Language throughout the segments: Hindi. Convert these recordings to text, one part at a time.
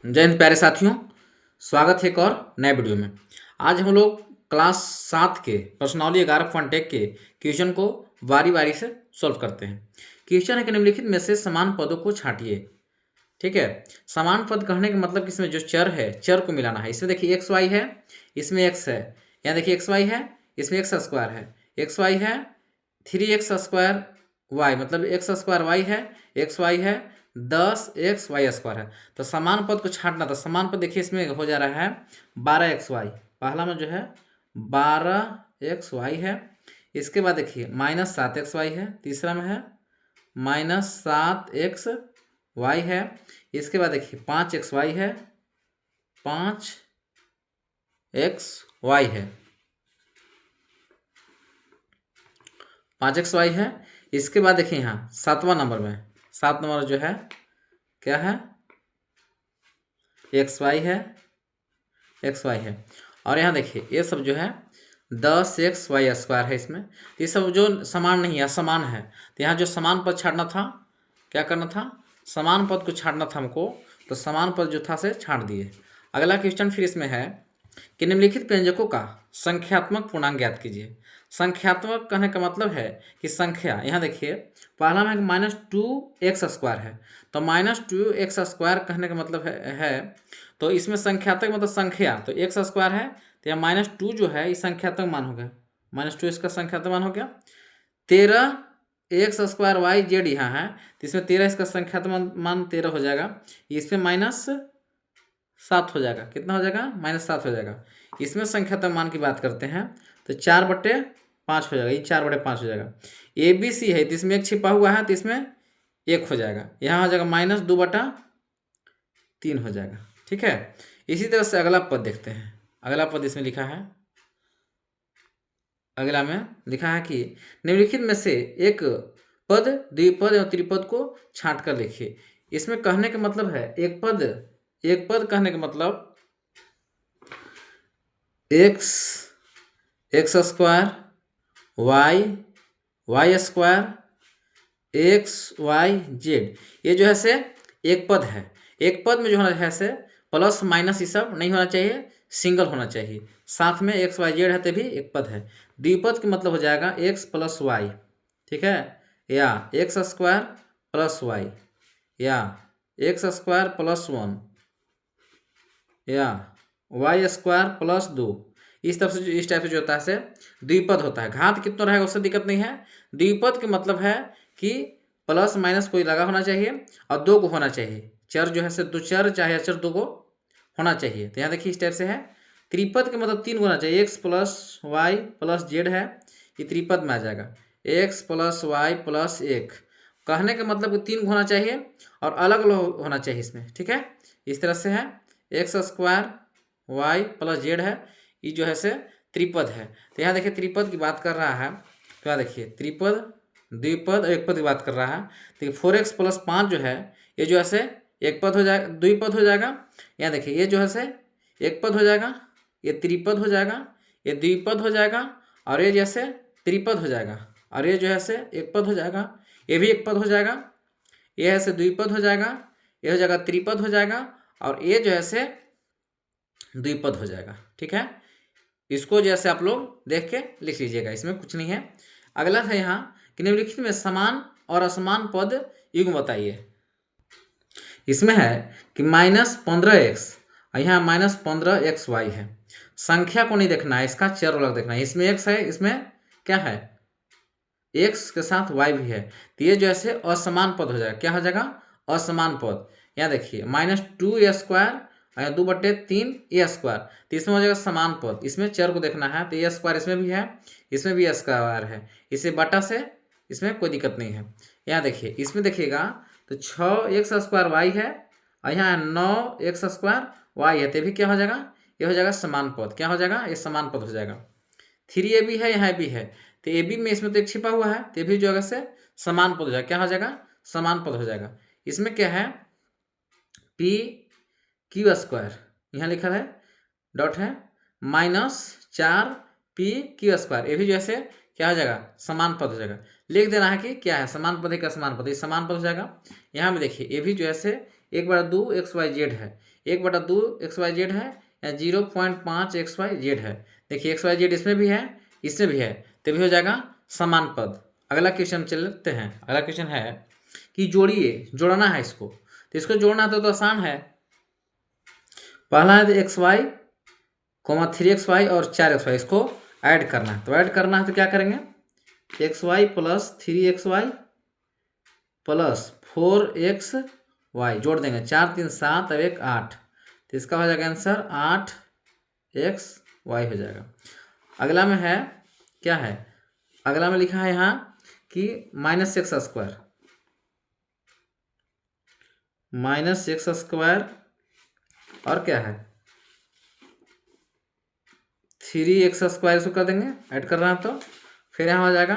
जय हिंद प्यारे साथियों। स्वागत है एक और नए वीडियो में। आज हम लोग क्लास 7 के प्रश्नावली 11 फॉन्टेक के क्वेश्चन को बारी बारी से सॉल्व करते हैं। क्वेश्चन है कि निम्नलिखित में से समान पदों को छांटिए। ठीक है, समान पद कहने का मतलब कि इसमें जो चर है चर को मिलाना है। इसमें देखिए एक्स वाई है, इसमें एक्स है, यहाँ देखिए एक्स वाई है, इसमें एक्स स्क्वायर है, एक्स वाई है, 3x² वाई मतलब एक्स स्क्वायर वाई है, एक्स वाई है, 10x y² है। तो समान पद को छांटना, तो समान पद देखिए इसमें हो जा रहा है 12xy, पहला में जो है 12xy है। इसके बाद देखिए -7xy है, तीसरा में है -7xy है। इसके बाद देखिए 5xy है, 5xy है, 5xy है। इसके बाद देखिए यहाँ 7वां नंबर में, 7 नंबर जो है क्या है, xy है, xy है। और यहाँ देखिए ये सब जो है 10xy² है। इसमें ये सब जो समान नहीं है, असमान है। तो यहाँ जो समान पद छाड़ना था, क्या करना था, समान पद को छाड़ना था हमको, तो समान पद जो था से छाड़ दिए। अगला क्वेश्चन फिर इसमें है कि निम्नलिखित व्यंजकों का संख्यात्मक पूर्णांक ज्ञात कीजिए। संख्यात्मक कहने का मतलब है कि संख्या, यहाँ देखिए पहला में -2x² है, तो -2x² कहने का मतलब है तो इसमें संख्यात्मक मतलब संख्या, तो x² है, तो यहाँ -2 जो है ये संख्यात्मक मान हो गया, -2 इसका संख्यात्मक मान हो गया। 13x² y z यहाँ है, तो इसमें 13 इसका संख्यात्मक मान 13 हो जाएगा, इसमें -7 हो जाएगा, कितना हो जाएगा, -7 हो जाएगा। इसमें संख्यात्मक मान की बात करते हैं तो 4/5 हो जाएगा, ये 4/5 हो जाएगा। ABC है तो इसमें एक छिपा हुआ है, तो इसमें 1 हो जाएगा, यहाँ हो जाएगा -2/3 हो जाएगा। ठीक है, इसी तरह से अगला पद देखते हैं। अगला पद इसमें लिखा है, अगला में लिखा है कि निम्नलिखित में से एक पद द्विपद एवं त्रिपद को छांट कर लिखिए। इसमें कहने का मतलब है एक पद कहने का मतलब x² y² xy z, ये जो है से एक पद है। एक पद में जो है से प्लस माइनस ये सब नहीं होना चाहिए, सिंगल होना चाहिए। साथ में xy z है तो भी एक पद है। द्विपद का मतलब हो जाएगा x + y, ठीक है, या x² + y, या x² + 1, या y² + 2। इस टाइप से जो होता है से द्विपद होता है। घात कितना रहेगा उससे दिक्कत नहीं है। द्विपद का मतलब है कि प्लस माइनस कोई लगा होना चाहिए और 2 को होना चाहिए। चर जो है से दो चर चाहे अचर 2 को होना चाहिए। तो यहाँ देखिए इस टाइप से है। त्रिपद के मतलब 3 को होना चाहिए, x + y + z है, ये त्रिपद में आ जाएगा। x + y + 1 कहने का मतलब 3 होना चाहिए और अलग अलग होना चाहिए इसमें। ठीक है, इस तरह से है, x² y + z है, ये जो है से त्रिपद है। तो यहाँ देखिए त्रिपद की बात कर रहा है, तो यहाँ देखिए त्रिपद, द्विपद और एक पद की बात कर रहा है। देखिए 4x + 5 जो है ये जो है से एक पद हो जाएगा, द्विपद हो जाएगा। यहाँ देखिए ये जो है से एक पद हो जाएगा, ये त्रिपद हो जाएगा, ये द्विपद हो जाएगा, और ये जैसे त्रिपद हो जाएगा, और ये जो है से एक पद हो जाएगा, ये भी एक पद हो जाएगा, ये ऐसे द्विपद हो जाएगा, ये हो जाएगा त्रिपद हो जाएगा, और ये जो है से द्विपद हो जाएगा। ठीक है, इसको जैसे आप लोग देख के लिख लीजिएगा, इसमें कुछ नहीं है। अगला है यहाँ कि निम्नलिखित में समान और असमान पद युग्म बताइए। इसमें है कि -15x और यहाँ -15xy है। संख्या को नहीं देखना है, इसका चर अलग देखना है। इसमें x है, इसमें क्या है, x के साथ y भी है, तो ये जो है असमान पद हो जाएगा। क्या हो जाएगा, असमान पद। यहाँ देखिए -2a² और 2/3a², तो इसमें हो जाएगा समान पद। इसमें चर को देखना है, तो a² इसमें भी है, इसमें भी a² है, इसे बटा से इसमें कोई दिक्कत नहीं है। यहाँ देखिए इसमें देखिएगा तो 6x² y है और यहाँ 9x² y है, तो भी क्या हो जाएगा, ये हो जाएगा समान पद। क्या हो जाएगा, ये समान पद हो जाएगा। 3ab है, यहाँ भी है, तो ए बी में इसमें तो एक छिपा हुआ है, तो भी जो है से समान पद हो जाएगा। क्या हो जाएगा, समान पद हो जाएगा। इसमें क्या है, pq², यहाँ लिखा है डॉट है, -4pq², ये भी जो है क्या हो जाएगा, समान पद हो जाएगा। लिख देना है कि क्या है, समान पद है क्या, समान पद, ये समान पद हो जाएगा। यहाँ में देखिए ये भी जो है 1/2 xy z है, 1/2 XYZ है या 0.5 XYZ है। देखिए XYZ इसमें भी है, इसमें भी है, तभी हो जाएगा समान पद। अगला क्वेश्चन चलते हैं। अगला क्वेश्चन है कि जोड़िए, जोड़ना है इसको, तो इसको जोड़ना तो आसान है। पहला है XY, 3XY और 4XY, इसको ऐड करना है। तो ऐड करना है तो क्या करेंगे, XY plus 3XY plus 4XY जोड़ देंगे, 4 3 7 और 1 8, तो इसका हो जाएगा आंसर 8XY हो जाएगा। अगला में है क्या है, अगला में लिखा है यहाँ कि -x² और क्या है 3x² इसको कर देंगे, ऐड कर रहा है तो फिर यहाँ हो जाएगा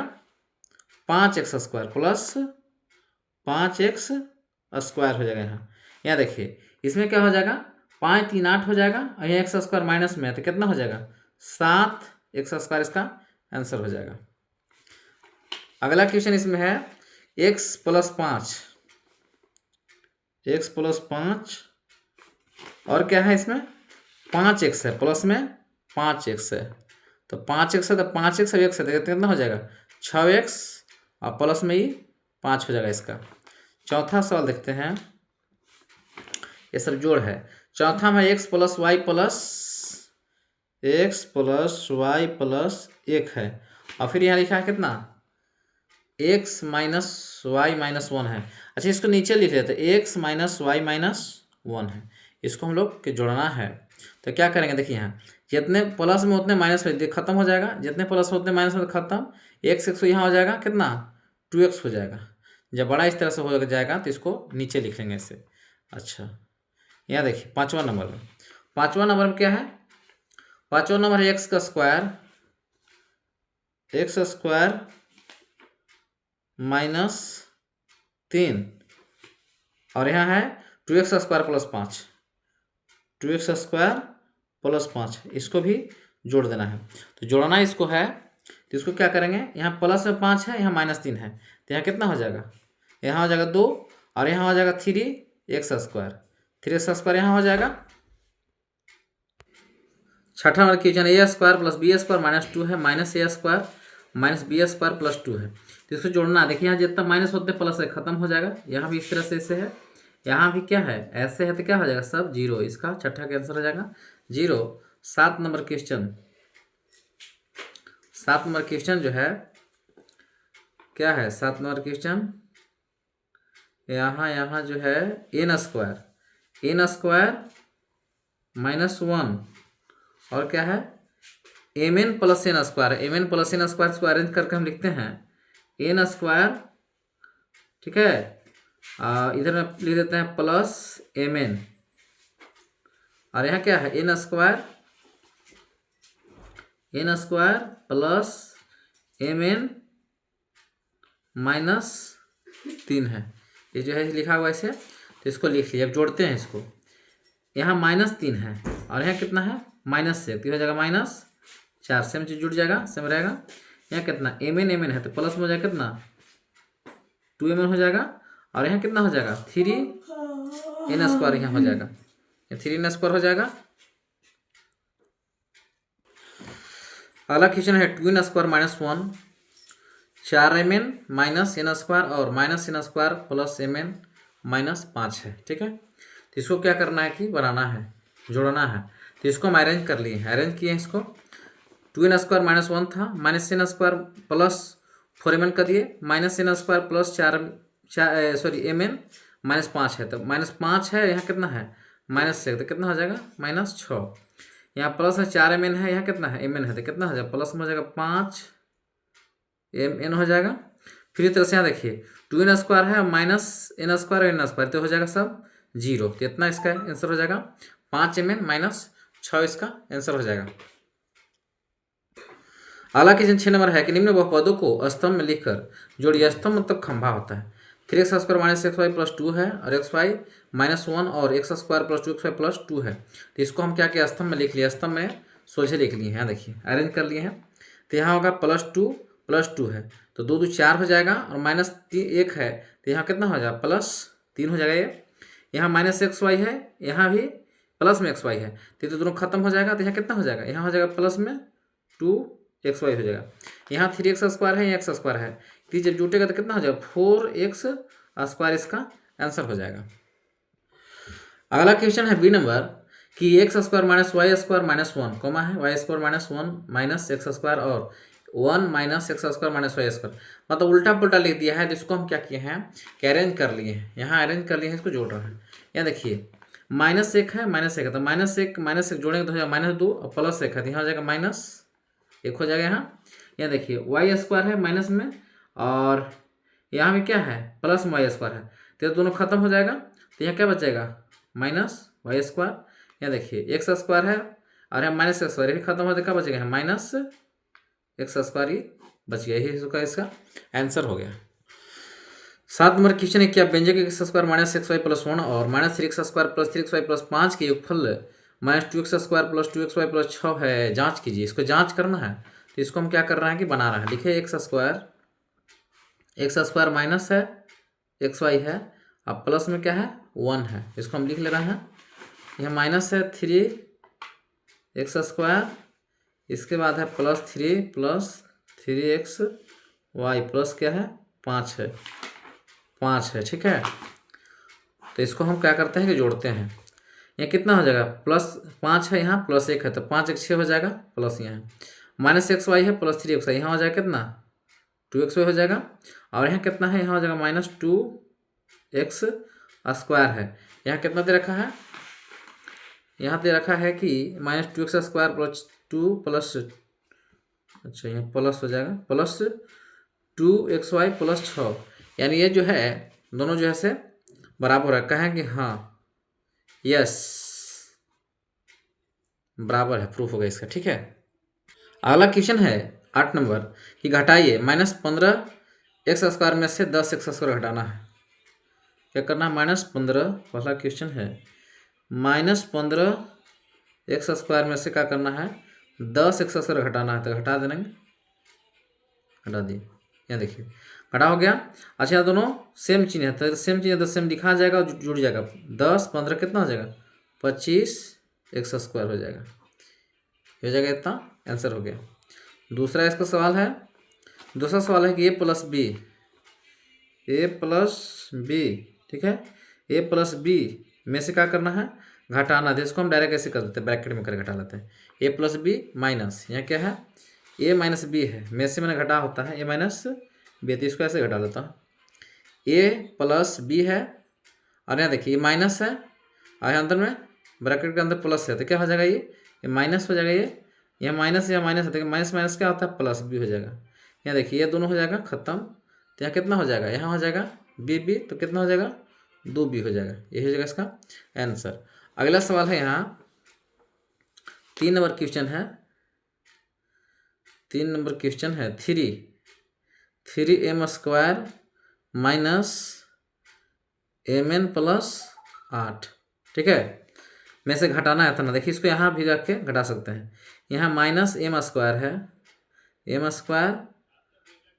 5x² प्लस 5x² हो जाएगा। यहाँ देखिए इसमें क्या हो जाएगा 5 3 8 हो जाएगा और यहाँ x² माइनस में है तो कितना हो जाएगा 7x², इसका आंसर हो जाएगा। अगला क्वेश्चन इसमें है x + 5 और क्या है इसमें 5x है, प्लस में 5x है, तो 5x है तो 5x और x है तो कितना हो जाएगा 6x और प्लस में ही 5 हो जाएगा इसका। चौथा सवाल देखते हैं, ये सब जोड़ है। चौथा में x + y प्लस 1 है और फिर यहाँ लिखा है कितना x - y - 1 है। अच्छा इसको नीचे लिख लेते हैं, x - y - 1 है, इसको हम लोग के जोड़ना है। तो क्या करेंगे, देखिए यहाँ जितने प्लस में उतने माइनस में खत्म हो जाएगा, जितने प्लस में उतने माइनस में खत्म, x यहाँ हो जाएगा कितना 2x हो जाएगा। जब बड़ा इस तरह से हो जाएगा तो इसको नीचे लिख लेंगे ऐसे। अच्छा यहाँ देखिए पाँचवा नंबर में क्या है, पाँचवा नंबर है x² -3 और यहाँ है 2x² प्लस 5, इसको भी जोड़ देना है। तो जोड़ना इसको है तो इसको क्या करेंगे, यहाँ प्लस में 5 है, यहाँ -3 है, तो यहाँ कितना हो जाएगा, यहाँ हो जाएगा 2 और यहाँ हो जाएगा 3x² यहाँ हो जाएगा। छठा नंबर क्वेश्चन a² + b² - 2 है, -a² - b² + 2 है, तो इसको जोड़ना। देखिए यहाँ जितना माइनस होते प्लस है खत्म हो जाएगा, यहाँ भी इस तरह से ऐसे है, यहाँ भी क्या है ऐसे है, तो क्या हो जाएगा सब 0, इसका छठा का आंसर हो जाएगा 0। 7 नंबर क्वेश्चन जो है क्या है, 7 नंबर क्वेश्चन यहाँ जो है n² - 1 और क्या है mn + n², इसको अरेंज करके हम लिखते हैं n², ठीक है, इधर में लिख देते हैं प्लस mn और यहाँ क्या है n² प्लस mn -3 है, ये जो है लिखा हुआ ऐसे, तो इसको लिख लिया। अब जोड़ते हैं इसको, यहाँ -3 है और यहाँ कितना है -6, तो हो जाएगा -4, सेम चीज जुड़ जाएगा, सेम रहेगा। यहाँ कितना mn है तो प्लस में हो जाएगा कितना 2mn हो जाएगा और यहाँ कितना हो जाएगा 3n² यहाँ हो जाएगा, 3n² हो जाएगा। अगला क्वेश्चन है 2n² - 1, 4mn -n² और -n² प्लस mn -5 है, ठीक है। तो इसको क्या करना है कि बनाना है, जोड़ना है। तो इसको हम अरेंज कर लिए हैं, अरेंज किए हैं इसको। 2n² - 1 था, -n² प्लस 4mn कर दिए, -n² प्लस mn -5 है, तो -5 है, यहाँ कितना है -6, तो कितना हो जाएगा -6। यहाँ प्लस में 4mn है, यहाँ कितना है mn है, तो कितना हो जाएगा प्लस में हो जाएगा 5mn हो जाएगा। फिर इस तरह से यहाँ देखिए 2n² है -n² और n², तो हो जाएगा सब 0, तो इतना इसका आंसर हो जाएगा 5mn -6, इसका आंसर हो जाएगा। अगला क्वेश्चन 6 नंबर है कि निम्न बहुपदों को स्तंभ में लिखकर जोड़िए। स्तंभ मतलब खंभा होता है। 3x² - xy + 2 है और xy -1 और x² + 2xy + 2 है, तो इसको हम क्या किया स्तंभ में लिख लिया, स्तंभ में सोझे लिख लिए हैं, देखिए अरेंज कर लिए हैं। तो यहाँ होगा +2 + 2 है, तो 2 2 4 हो जाएगा और -1 है, तो यहाँ कितना हो जाएगा +3 हो जाएगा। ये यहाँ -xy है, यहाँ भी प्लस में एक्स वाई है, तो ये तो दोनों खत्म हो जाएगा, तो यहाँ कितना हो जाएगा, यहाँ हो जाएगा प्लस में 2xy हो जाएगा। यहाँ 3x² है, यहाँ x² है, तो जब जुटेगा तो कितना हो जाएगा 4x² इसका आंसर हो जाएगा। अगला क्वेश्चन है बी नंबर कि x² minus y² minus 1 comma है y² माइनस 1 माइनस x² और 1 माइनस x² माइनस y², मतलब उल्टा पुल्टा लिख दिया है। तो इसको हम क्या किए हैं कि अरेंज कर लिए हैं, यहाँ अरेंज कर लिए हैं, इसको जोड़ रहे हैं। यहाँ देखिए -1 है, -1 है, तो -1 जोड़ेंगे तो हो जाएगा -2 और +1 है, तो यहाँ हो जाएगा -1 हो जाएगा। यहाँ देखिए y² है माइनस में और यहाँ में क्या है प्लस में y² है, तो दोनों खत्म हो जाएगा, तो यहाँ क्या बचेगा -y²। यहाँ देखिए x² है और यहाँ -x², ये खत्म हो जाएगा, क्या बचेगा -x² ही बच गया, यही इसका आंसर हो गया। 7 नंबर क्वेश्चन है कि आप व्यंजक x² माइनस xy प्लस 1 और -3x² प्लस 3xy प्लस 5 के योगफल -2x² प्लस 2xy प्लस 6 है, जांच कीजिए। इसको जांच करना है, तो इसको हम क्या कर रहे हैं कि बना रहे हैं। लिखे x² माइनस है xy है, अब प्लस में क्या है 1 है, इसको हम लिख ले रहे हैं। यह माइनस है 3x², इसके बाद है +3 प्लस 3xy प्लस क्या है 5 है, ठीक है। तो इसको हम क्या करते हैं कि जोड़ते हैं। यहाँ कितना हो जाएगा +5 है, यहाँ +1 है, तो 5 1 6 हो जाएगा, प्लस यहाँ -xy है प्लस 3xy, यहाँ हो जाएगा कितना 2xy हो जाएगा, और यहाँ कितना है, यहाँ हो जाएगा -2x² है। यहाँ कितना दे रखा है, यहाँ दे रखा है कि -2x² प्लस 2 प्लस, अच्छा यहाँ प्लस हो जाएगा प्लस 2xy प्लस 6, यानी ये जो है दोनों जो है से बराबर रखा है कि हाँ यस बराबर है, प्रूफ होगा इसका, ठीक है। अगला क्वेश्चन है 8 नंबर कि घटाइए -15x² में से 10x² घटाना है। क्या करना है -15, पहला क्वेश्चन है -15x² में से क्या करना है 10x² घटाना है, तो घटा देंगे, हटा दिए। यहाँ देखिए घटा हो गया। अच्छा यहाँ दोनों सेम चीज़ है, तो सेम चीज़ है तो सेम दिखा जाएगा और जुड़ जाएगा। 10 15 कितना हो जाएगा 25x² हो जाएगा, हो जाएगा इतना, आंसर हो गया। दूसरा इसका सवाल है, दूसरा सवाल है कि a प्लस b, ठीक है, a प्लस b में से क्या करना है घटाना है। इसको हम डायरेक्ट ऐसे कर देते हैं, ब्रैकेट में कर घटा लेते हैं। a प्लस बी माइनस, यहाँ क्या है a माइनस बी है, में से मैंने घटा होता है a माइनस बी, तो इसको ऐसे घटा लेता हूँ। a प्लस बी है और यहाँ देखिए ये माइनस है और यहाँ अंदर में ब्रैकेट के अंदर प्लस है, तो क्या हो जाएगा ये माइनस हो जाएगा। ये यहाँ माइनस है तो माइनस माइनस क्या होता है प्लस बी हो जाएगा। यहाँ देखिए ये दोनों हो जाएगा ख़त्म, तो यहाँ कितना हो जाएगा, यहाँ हो जाएगा बी, तो कितना हो जाएगा 2b हो जाएगा, यही हो जाएगा इसका आंसर। अगला सवाल है यहाँ 3 नंबर क्वेश्चन है, 3 नंबर क्वेश्चन है 3m² माइनस mn प्लस 8, ठीक है, में से घटाना है था ना। देखिए इसको यहाँ भी रख के घटा सकते हैं। यहाँ -m² है, m²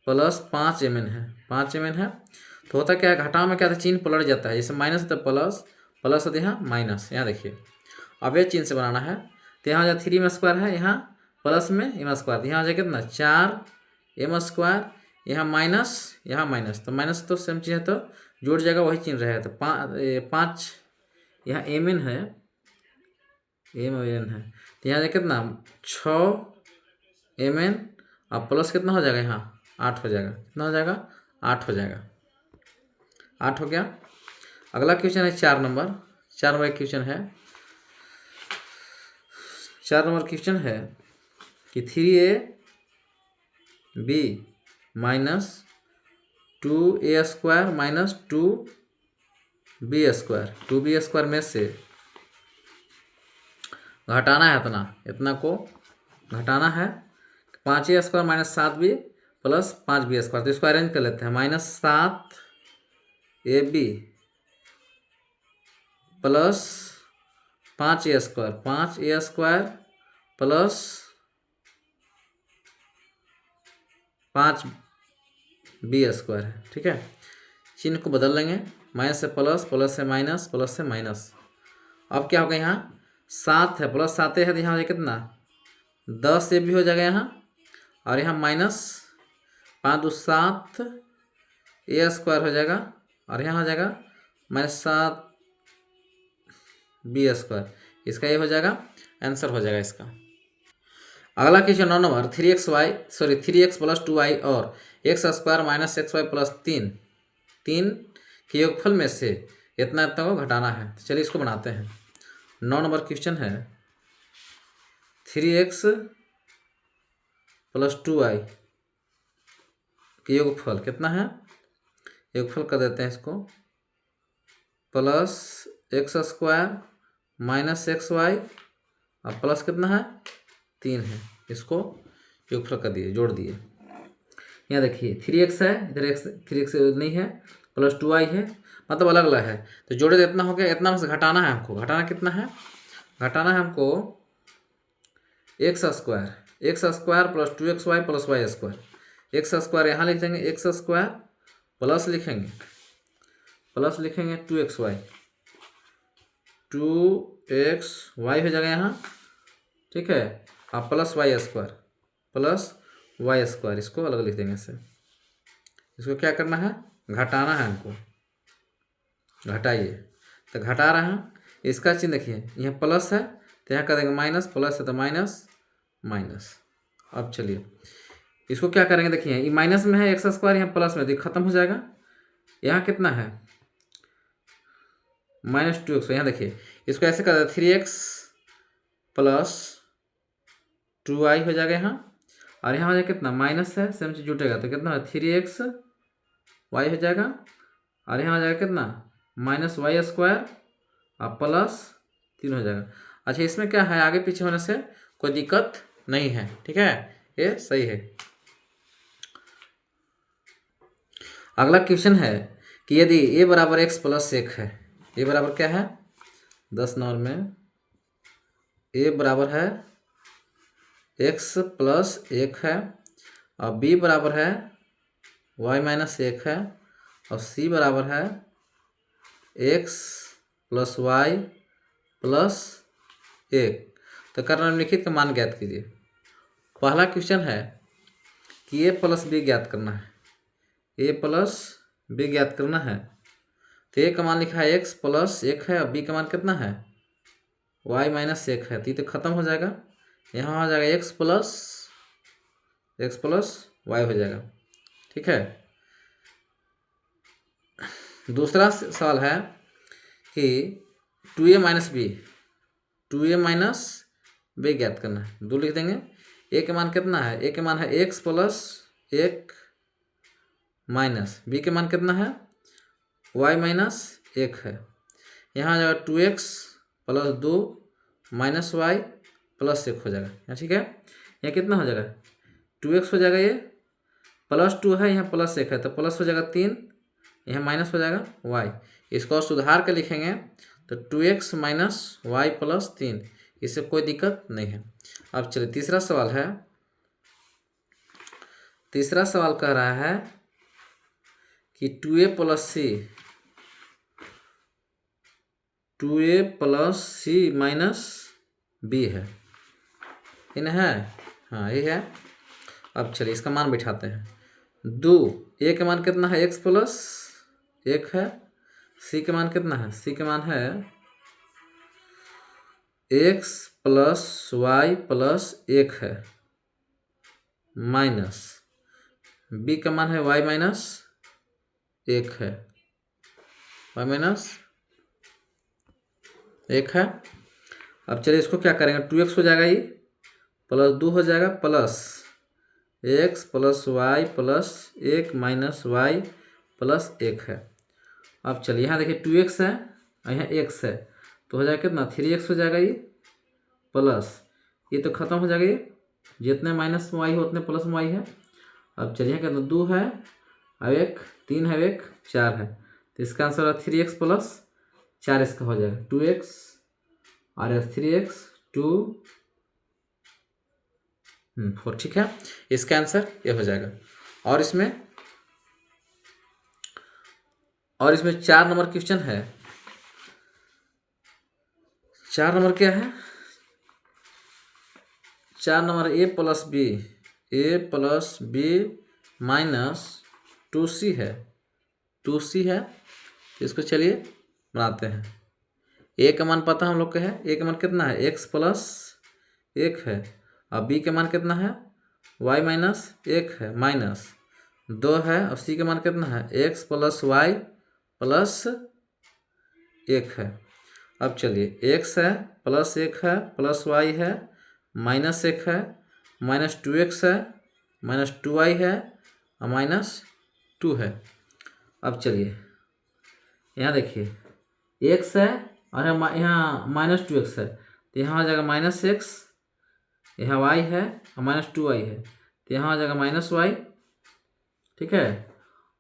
प्लस 5mn है, 5mn है, तो होता क्या है घटाव में क्या था चिन्ह पलट जाता है, जैसे माइनस होता है प्लस, प्लस होता है यहाँ माइनस। यहाँ देखिए अब ये चिन्ह से बनाना है, तो यहाँ हो जाए 3m² है, यहाँ प्लस में m², यहाँ हो जाए कितना 4m², यहाँ माइनस, तो माइनस तो सेम चीज़ है तो जोड़ जाएगा, वही चिन्ह रहेगा। तो 5 यहाँ mn है, तो यहाँ कितना 6mn और प्लस कितना हो जाएगा यहाँ 8 हो जाएगा, कितना हो जाएगा 8 हो जाएगा, 8 हो गया। अगला क्वेश्चन है 4 नंबर क्वेश्चन है, 4 नंबर क्वेश्चन है कि 3ab minus 2a² minus 2b² में से घटाना है, इतना को घटाना है 5a² minus 7b plus 5b², तो इसको अरेंज कर लेते हैं। -7ab plus 5a² plus 5b² है, ठीक है। चिन्ह को बदल लेंगे, माइनस से प्लस, प्लस से माइनस, प्लस से माइनस। अब क्या होगा यहाँ 7 है, प्लस 7 है तो यहाँ हो जाएगा कितना 10 ये भी हो जाएगा यहाँ, और यहाँ माइनस 5 2 7 ए स्क्वायर हो जाएगा, और यहाँ हो जाएगा -7 बी स्क्वायर। इसका ये हो जाएगा आंसर हो जाएगा इसका। अगला question 9 number 3x plus 2y और x square minus x y plus 3 के योगफल में से इतना इतना को घटाना है। तो चलिए इसको बनाते हैं। 9 नंबर क्वेश्चन है 3x प्लस 2y के योगफल कितना है, योगफल कर देते हैं इसको, plus x square minus x y और प्लस कितना है 3 है, इसको योगफल कर दिए, जोड़ दिए। यहाँ देखिए 3x है, इधर x 3x नहीं है, प्लस 2y है, मतलब अलग अलग है, तो जोड़े तो इतना हो गया, इतना में से घटाना है हमको। घटाना कितना है, घटाना है हमको x square plus 2xy plus y square. X square यहाँ लिख देंगे, एक्स स्क्वायर प्लस लिखेंगे 2xy, 2xy हो जाएगा यहाँ, ठीक है, आप प्लस वाई स्क्वायर, इसको अलग लिख देंगे इससे। इसको क्या करना है, घटाना है हमको, घटाइए। तो घटा रहे हैं, इसका चिन्ह देखिए, यहाँ प्लस है तो यहाँ कर देंगे माइनस, प्लस है तो माइनस। अब चलिए इसको क्या करेंगे, देखिए ये माइनस में है एक्स स्क्वायर, यहाँ प्लस में, तो खत्म हो जाएगा। यहाँ कितना है -2x, यहाँ देखिए इसको ऐसे कर दें 3x प्लस 2y हो जाएगा यहाँ, और यहाँ हो जाएगा कितना माइनस है, सेम चीज जुटेगा तो कितना है 3xy हो जाएगा, और यहाँ हो जाएगा कितना -y स्क्वायर और प्लस 3 हो जाएगा। अच्छा इसमें क्या है, आगे पीछे होने से कोई दिक्कत नहीं है, ठीक है, ये सही है। अगला क्वेश्चन है कि यदि a बराबर x प्लस 1 है, a बराबर क्या है 10 नंबर में a बराबर है x प्लस 1 है, और b बराबर है y माइनस 1 है, और c बराबर है x प्लस वाई प्लस 1। तो कर्ण निम्नलिखित का मान ज्ञात कीजिए। पहला क्वेश्चन है कि a प्लस बी ज्ञात करना है, a प्लस बी ज्ञात करना है। तो a का मान लिखा है x प्लस 1 है, और b का मान कितना है y माइनस 1 है, तो ये तो खत्म हो जाएगा। यहाँ हो जाएगा x प्लस y हो जाएगा, ठीक है। दूसरा सवाल है कि 2a माइनस b ज्ञात करना है। दो लिख देंगे, a के मान कितना है, a के मान है x प्लस 1 माइनस b के मान कितना है y माइनस 1 है। यहाँ आ जाएगा 2x plus 2 minus y plus 1 हो जाएगा, ठीक है। यहाँ कितना हो जाएगा 2x हो जाएगा, ये प्लस 2 है, यहाँ प्लस 1 है, तो प्लस हो जाएगा 3, यहाँ माइनस हो जाएगा y। इसको और सुधार के लिखेंगे तो 2x माइनस वाई प्लस 3, इससे कोई दिक्कत नहीं है। अब चलिए तीसरा सवाल है। तीसरा सवाल कह रहा है कि 2a प्लस सी माइनस b है, इन है, हाँ ये है। अब चलिए इसका मान बिठाते हैं। a के मान कितना है x प्लस 1 है, c के मान कितना है, c के मान है x प्लस वाई प्लस 1 है, माइनस b का मान है y माइनस 1 है, y माइनस 1 है। अब चलिए इसको क्या करेंगे, 2x हो जाएगा, ये प्लस 2 हो जाएगा, plus x plus y plus 1 minus y plus 1 है। अब चलिए यहाँ देखिए 2x है और यहाँ x है, तो हो जाएगा कितना 3x हो जाएगा, ये प्लस ये तो खत्म हो जाएगा, ये जितने माइनस वाई हो उतने प्लस वाई है। अब चलिए यहाँ कितना 2 है और 1 3 है, 1 4 है, तो इसका आंसर है 3x प्लस 4 इसका हो जाएगा 2x और 3x 2 4, ठीक है। इसका आंसर ये हो जाएगा। और इसमें 4 नंबर क्वेश्चन है। 4 नंबर क्या है? 4 number A plus B minus 2c है। 2c है, तो इसको चलिए बनाते हैं। ए का मान पता हम लोग का है, ए का मान कितना है? x प्लस 1 है। और बी का मान कितना है? y माइनस 1 है, माइनस 2 है। और सी का मान कितना है? x प्लस वाई प्लस 1 है। अब चलिए x है, प्लस 1 है, प्लस y है, माइनस 1 है, माइनस 2x है, माइनस 2y है और माइनस 2 है। अब चलिए यहाँ देखिए x है और यहाँ माइनस 2x है, तो यहाँ आ जाएगा माइनस एक्स। यहाँ y है और माइनस 2y है, तो यहाँ आ जाएगा माइनस y। ठीक है।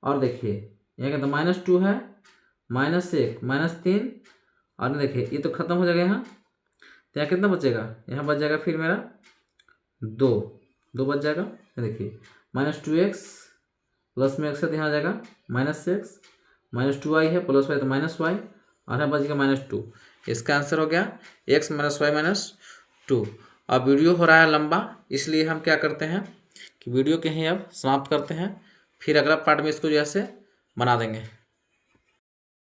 और देखिए यहाँ क्या, तो माइनस 2 है, माइनस 1, माइनस 3, और देखिए ये तो खत्म हो जाएगा यहाँ, तो यहाँ कितना बचेगा? यहाँ बच जाएगा फिर मेरा 2 बच जाएगा। देखिए माइनस 2x प्लस में x है, तो यहाँ आ जाएगा माइनस एक्स, माइनस 2y है, प्लस y तो माइनस y, और यहाँ बच गया माइनस 2। इसका आंसर हो गया x माइनस वाई माइनस 2। अब वीडियो हो रहा है लंबा, इसलिए हम क्या करते हैं कि वीडियो के ही अब समाप्त करते हैं, फिर अगला पार्ट में इसको जैसे बना देंगे।